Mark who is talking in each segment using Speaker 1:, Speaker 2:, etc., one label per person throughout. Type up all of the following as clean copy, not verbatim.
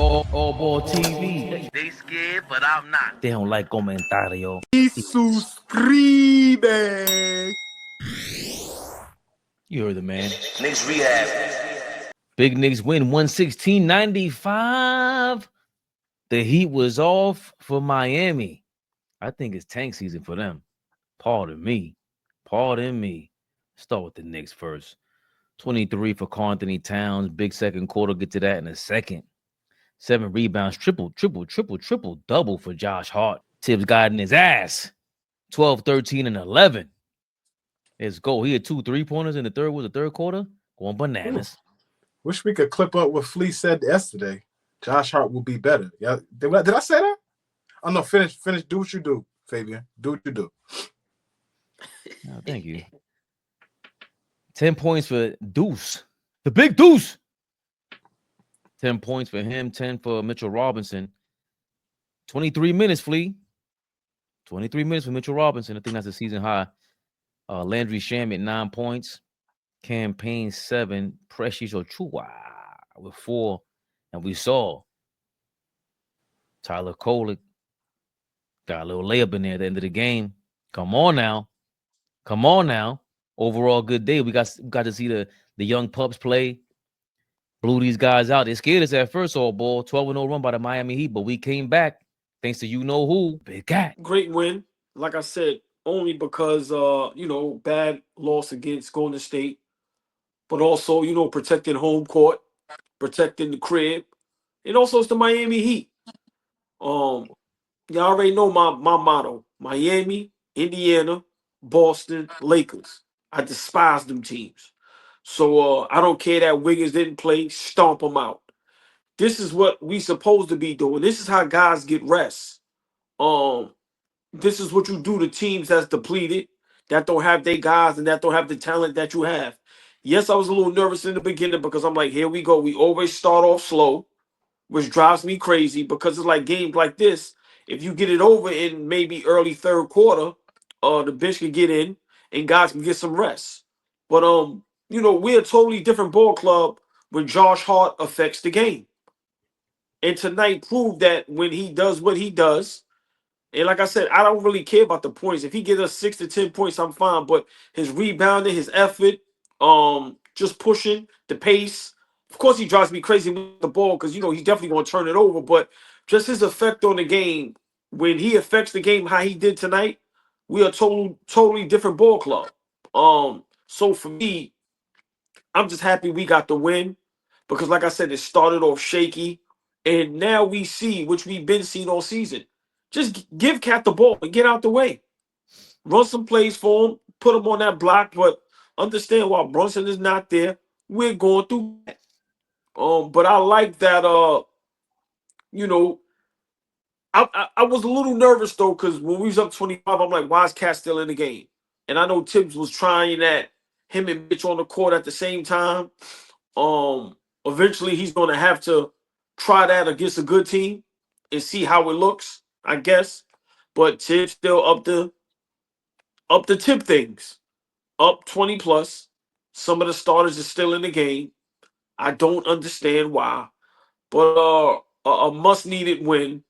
Speaker 1: AllBall TV.
Speaker 2: They scared, but I'm not.
Speaker 1: They don't like comentario.
Speaker 3: Y suscribe.
Speaker 1: You heard the man.
Speaker 2: Knicks Rehab.
Speaker 1: Big Knicks win 116-95. The heat was off for Miami. I think it's tank season for them. Pardon me. Start with the Knicks first. 23 for Karl Anthony Towns. Big second quarter. Get to that in a second. 7 rebounds. Triple double for Josh Hart. Tibbs got in his ass. 12, 13, and 11. Let's go. He had 2 3-pointers in the third quarter. Going bananas.
Speaker 3: Wish we could clip up what Flea said yesterday. Josh Hart will be better. Yeah, did I say that? Oh no, finish. Do what you do, Fabian. Do what you do.
Speaker 1: Oh, thank you. 10 points for Deuce. The big Deuce. 10 points for him. 10 for Mitchell Robinson. 23 minutes, Flea. 23 minutes for Mitchell Robinson. I think that's a season high. Landry Shamet, 9 points. Campaign 7. Precious Ochua with 4. And we saw Tyler Kolek got a little layup in there at the end of the game. Come on now. Overall, good day. We got to see the young pups play. Blew these guys out. They scared us at first, AllBall. 12-0 run by the Miami Heat, but we came back thanks to you-know-who. Big Cat.
Speaker 4: Great win. Like I said, only because, bad loss against Golden State, but also, protecting home court, protecting the crib, and also it's the Miami Heat. Y'all already know my motto: Miami, Indiana, Boston, Lakers. I despise them teams, so I don't care that Wiggins didn't play. Stomp them out. This is what we supposed to be doing. This is how guys get rest. This is what you do to teams that's depleted, that don't have their guys, and that don't have the talent that you have. Yes, I was a little nervous in the beginning because I'm like, here we go. We always start off slow, which drives me crazy because it's like games like this. If you get it over in maybe early third quarter, the bench can get in and guys can get some rest. But we're a totally different ball club when Josh Hart affects the game. And tonight proved that when he does what he does, and like I said, I don't really care about the points. If he gives us 6 to 10 points, I'm fine. But his rebounding, his effort, just pushing the pace. Of course, he drives me crazy with the ball because he's definitely going to turn it over. But just his effect on the game, when he affects the game how he did tonight, we are totally different ball club. So for me, I'm just happy we got the win because, like I said, it started off shaky, and now we see, which we've been seeing all season. Just give Cat the ball and get out the way. Run some plays for him, put him on that block, but understand while Brunson is not there, we're going through that. But I like that, I was a little nervous, though, because when we was up 25, I'm like, why is Cat still in the game? And I know Tibbs was trying that, him and Mitch on the court at the same time. Eventually, he's going to have to try that against a good team and see how it looks, I guess. But Tibbs still up the tip things. Up 20 plus. Some of the starters are still in the game. I don't understand why. But a must-needed win.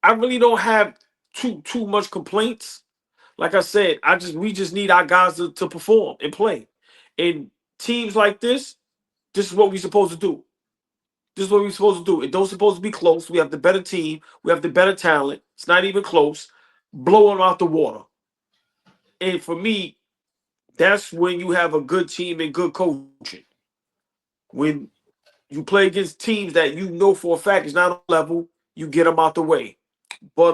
Speaker 4: I really don't have too much complaints. Like I said, we just need our guys to perform and play. And teams like this is what we're supposed to do. This is what we're supposed to do. It don't supposed to be close. We have the better team. We have the better talent. It's not even close. Blow them out the water. And for me, that's when you have a good team and good coaching. When you play against teams that you know for a fact is not on level, you get them out the way. But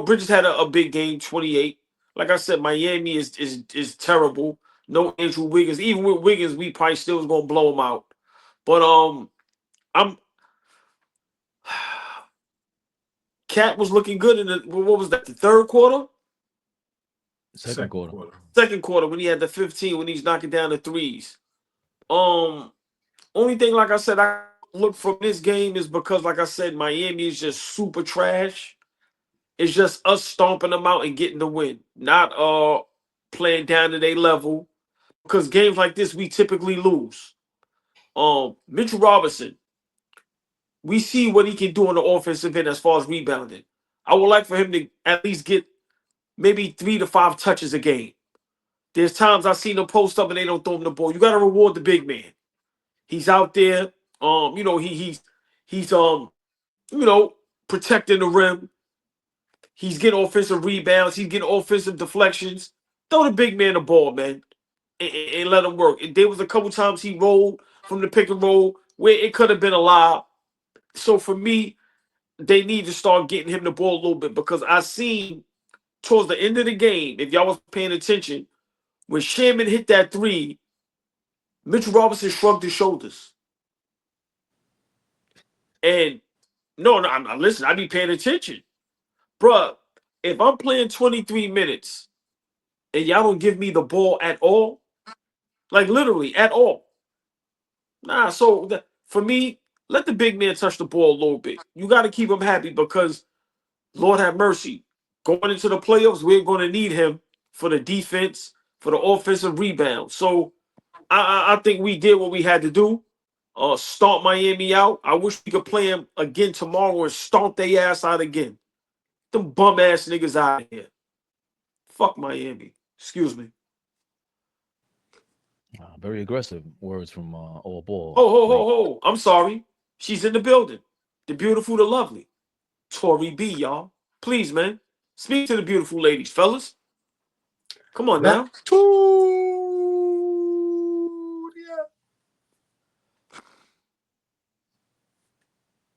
Speaker 4: Bridges had a big game, 28. Like I said, Miami is terrible. No Andrew Wiggins. Even with Wiggins, we probably still was gonna blow him out. But Cat was looking good in what was that? The third quarter.
Speaker 1: Second quarter.
Speaker 4: Second quarter when he had the 15 when he's knocking down the threes. Only thing, like I said, I look from this game is because, like I said, Miami is just super trash. It's just us stomping them out and getting the win, not playing down to their level. Because games like this, we typically lose. Mitchell Robinson, we see what he can do on the offensive end as far as rebounding. I would like for him to at least get maybe 3 to 5 touches a game. There's times I've seen him post up and they don't throw him the ball. You got to reward the big man. He's out there. He's protecting the rim. He's getting offensive rebounds. He's getting offensive deflections. Throw the big man the ball, man, and let him work. There was a couple times he rolled from the pick and roll where it could have been a lie. So for me, they need to start getting him the ball a little bit, because I seen towards the end of the game, if y'all was paying attention, when Sherman hit that 3, Mitchell Robinson shrugged his shoulders. And listen, I be paying attention. Bruh, if I'm playing 23 minutes and y'all don't give me the ball at all, like literally at all, for me, let the big man touch the ball a little bit. You got to keep him happy, because Lord have mercy, going into the playoffs, we're going to need him for the defense, for the offensive rebound. So I think we did what we had to do. Stomp Miami out. I wish we could play him again tomorrow and stomp their ass out again. Them bum ass niggas out of here. Fuck Miami. Excuse me.
Speaker 1: Very aggressive words from AllBall.
Speaker 4: Ho. I'm sorry. She's in the building. The beautiful, the lovely. Tori B, y'all. Please, man. Speak to the beautiful ladies, fellas. Come on now.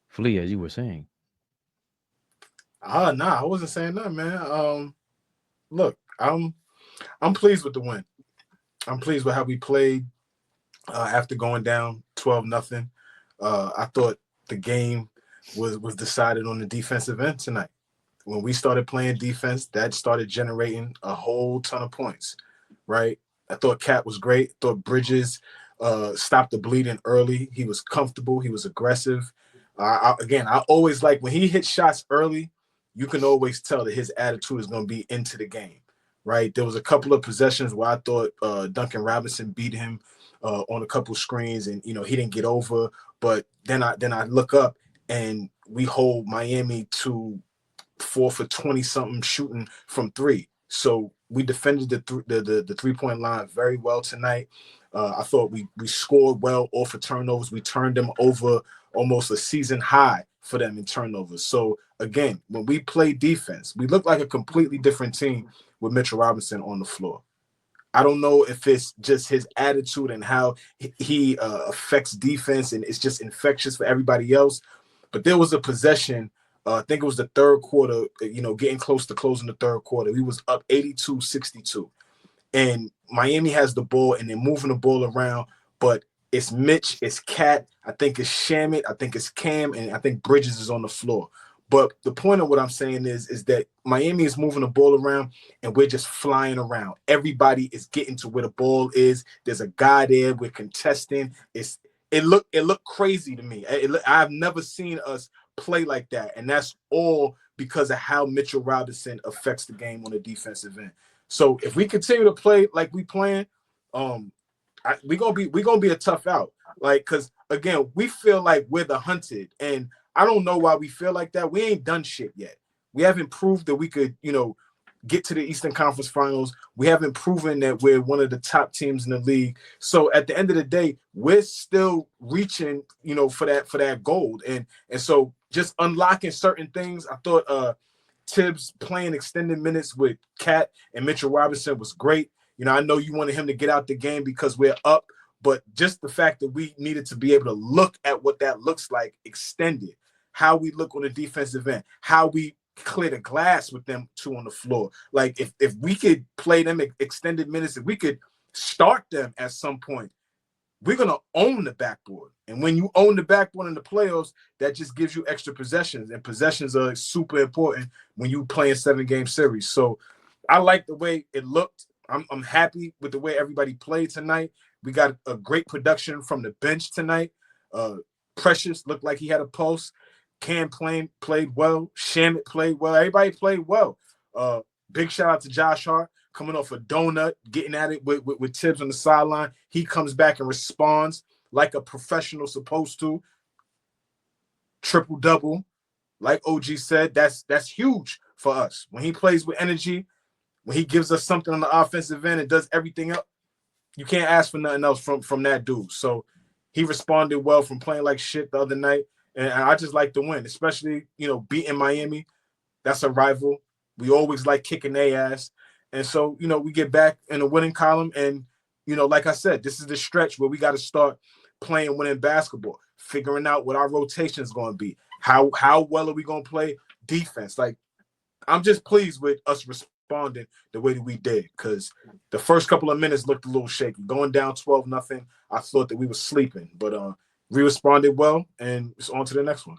Speaker 1: Flea, as you were saying.
Speaker 3: Nah, I wasn't saying that, man. Look, I'm pleased with the win. I'm pleased with how we played after going down 12-0. I thought the game was decided on the defensive end tonight. When we started playing defense, that started generating a whole ton of points, right? I thought Cat was great. I thought Bridges stopped the bleeding early. He was comfortable. He was aggressive. I always like when he hits shots early, you can always tell that his attitude is going to be into the game, right? There was a couple of possessions where I thought Duncan Robinson beat him on a couple screens, and he didn't get over. But then I look up and we hold Miami to 4 for 20-something shooting from 3. So we defended the 3-point line very well tonight. I thought we scored well off of turnovers. We turned them over almost a season high for them in turnovers. So again, when we play defense, we look like a completely different team with Mitchell Robinson on the floor. I don't know if it's just his attitude and how he affects defense, and it's just infectious for everybody else. But there was a possession, I think it was the third quarter, getting close to closing the third quarter. We was up 82-62. And Miami has the ball, and they're moving the ball around, but it's Mitch, it's Cat, I think it's Shamit, I think it's Cam, and I think Bridges is on the floor. But the point of what I'm saying is that Miami is moving the ball around, and we're just flying around. Everybody is getting to where the ball is. There's a guy there. We're contesting. It looked crazy to me. I've never seen us play like that, and that's all because of how Mitchell Robinson affects the game on the defensive end. So if we continue to play like we playing, we're gonna be a tough out. Like, because again, we feel like we're the hunted, and I don't know why we feel like that. We ain't done shit yet. We haven't proved that we could, get to the Eastern Conference Finals. We haven't proven that we're one of the top teams in the league. So at the end of the day, we're still reaching, for that gold. And so just unlocking certain things, I thought Tibbs playing extended minutes with Cat and Mitchell Robinson was great. I know you wanted him to get out the game because we're up, but just the fact that we needed to be able to look at what that looks like extended, how we look on the defensive end, how we clear the glass with them 2 on the floor. Like if we could play them extended minutes, if we could start them at some point, we're going to own the backboard. And when you own the backboard in the playoffs, that just gives you extra possessions, and possessions are super important when you play a 7-game series. So I like the way it looked. I'm happy with the way everybody played tonight. We got a great production from the bench tonight. Precious looked like he had a pulse. Cam played well. Shamit played well. Everybody played well. Big shout out to Josh Hart coming off a donut, getting at it with Tibbs on the sideline. He comes back and responds like a professional supposed to. triple-double. Like OG said, that's huge for us. When he plays with energy, when he gives us something on the offensive end and does everything else, you can't ask for nothing else from that dude. So he responded well from playing like shit the other night. And I just like the win, especially, beating Miami. That's a rival. We always like kicking their ass. And so, we get back in the winning column. And, like I said, this is the stretch where we got to start playing winning basketball, figuring out what our rotation is going to be. How well are we going to play defense? Like, I'm just pleased with us responding the way that we did, because the first couple of minutes looked a little shaky. Going down 12-0, I thought that we were sleeping. But we responded well, and it's on to the next one.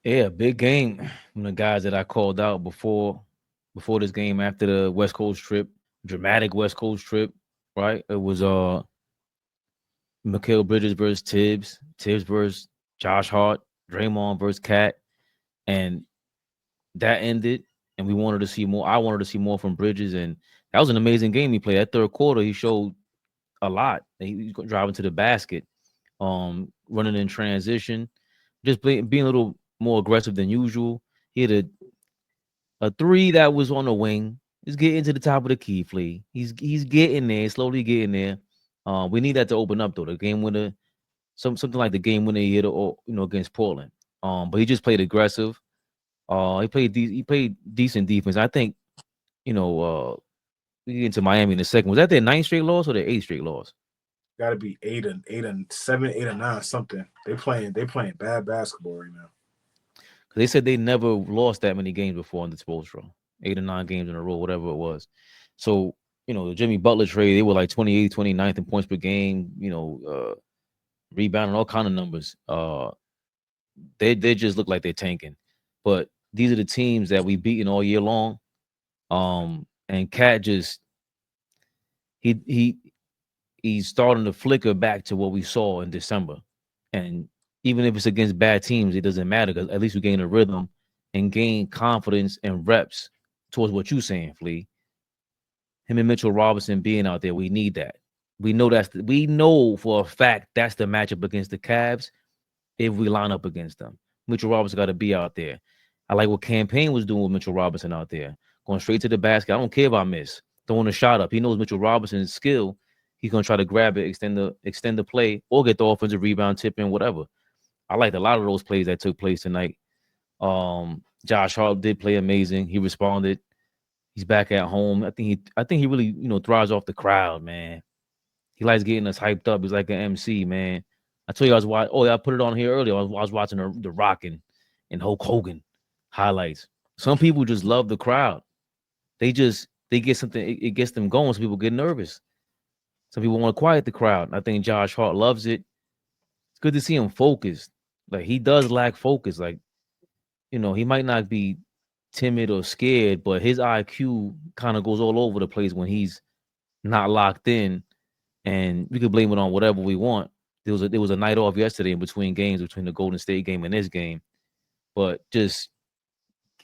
Speaker 1: Yeah, big game from the guys that I called out before this game, after the West Coast trip, dramatic West Coast trip, right? It was Mikal Bridges versus Tibbs versus Josh Hart, Draymond versus Cat, and that ended. And we wanted to see more. I wanted to see more from Bridges, and that was an amazing game he played. That third quarter, he showed a lot. He was driving to the basket, running in transition, just being a little more aggressive than usual. He had a three that was on the wing. He's getting to the top of the key, Flea. He's getting there, slowly getting there. We need that to open up, though. The game winner, something like the game winner he hit, against Portland. But he just played aggressive. He played decent defense. I think, we get into Miami in a second. Was that their 9th straight loss or their 8th straight loss?
Speaker 3: Got to be 8 and 7, 8 and 9, something. They playing bad basketball right now.
Speaker 1: They said they never lost that many games before in the Spoelstra. 8 or 9 games in a row, whatever it was. So, the Jimmy Butler trade, they were like 28th, 29th in points per game, rebounding, all kind of numbers. They just look like they're tanking. But these are the teams that we beaten all year long. And Cat just he's starting to flicker back to what we saw in December. And even if it's against bad teams, it doesn't matter, because at least we gain a rhythm and gain confidence and reps towards what you're saying, Flea. Him and Mitchell Robinson being out there, we need that. We know for a fact that's the matchup against the Cavs if we line up against them. Mitchell Robinson got to be out there. I like what Campaign was doing with Mitchell Robinson out there, going straight to the basket. I don't care if I miss, throwing a shot up. He knows Mitchell Robinson's skill. He's gonna try to grab it, extend the play, or get the offensive rebound, tip in, whatever. I liked a lot of those plays that took place tonight. Josh Hart did play amazing. He responded. He's back at home. I think he really, thrives off the crowd, man. He likes getting us hyped up. He's like an MC, man. I told you I was watching. Oh, yeah, I put it on here earlier. I was watching the Rock and Hulk Hogan highlights. Some people just love the crowd. They get something. It gets them going. Some people get nervous. Some people want to quiet the crowd. I think Josh Hart loves it. It's good to see him focused. Like, he does lack focus. Like, he might not be timid or scared, but his IQ kind of goes all over the place when he's not locked in. And we could blame it on whatever we want. There was a night off yesterday in between games, between the Golden State game and this game. But just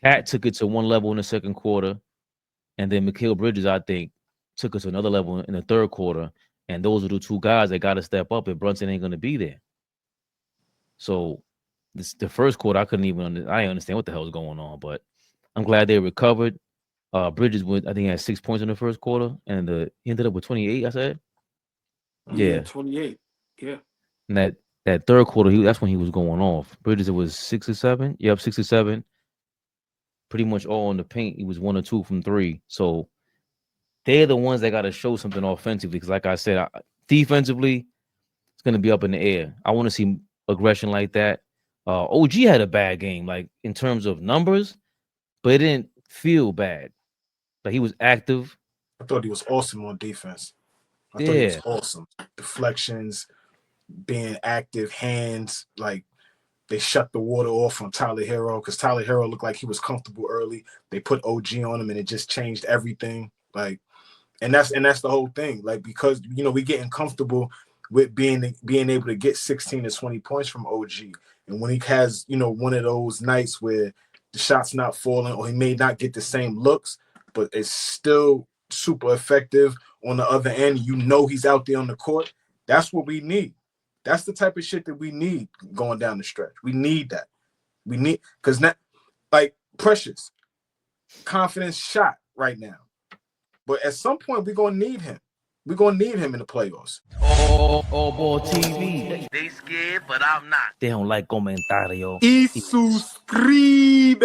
Speaker 1: Cat took it to one level in the second quarter. And then Mikal Bridges, I think, took us to another level in the third quarter. And those are the two guys that got to step up if Brunson ain't going to be there. So the first quarter, I didn't understand what the hell was going on. But I'm glad they recovered. Bridges had 6 points in the first quarter. And he ended up with 28, I said.
Speaker 4: Yeah, 28. Yeah.
Speaker 1: And that third quarter, that's when he was going off. Bridges, it was 6 or 7. Yep, 6 or 7. Pretty much all in the paint. He was 1 or 2 from 3. So they're the ones that got to show something offensively. Because like I said, defensively, it's going to be up in the air. I want to see aggression like that. OG had a bad game, like in terms of numbers, but it didn't feel bad. Like, he was active.
Speaker 3: I thought he was awesome on defense. I thought he was awesome. Deflections, being active, hands, like they shut the water off on Tyler Hero, because Tyler Hero looked like he was comfortable early. They put OG on him and it just changed everything. Like, and that's the whole thing. Like, because we getting comfortable with being able to get 16 to 20 points from OG. And when he has, one of those nights where the shot's not falling, or he may not get the same looks, but it's still super effective on the other end, he's out there on the court. That's what we need. That's the type of shit that we need going down the stretch. We need that. We need, because now, like Precious, confidence shot right now. But at some point, we're going to need him. We're going to need him in the playoffs.
Speaker 1: AllBall TV.
Speaker 2: They scared, but I'm not.
Speaker 1: They don't like comentario.
Speaker 3: Y suscribe.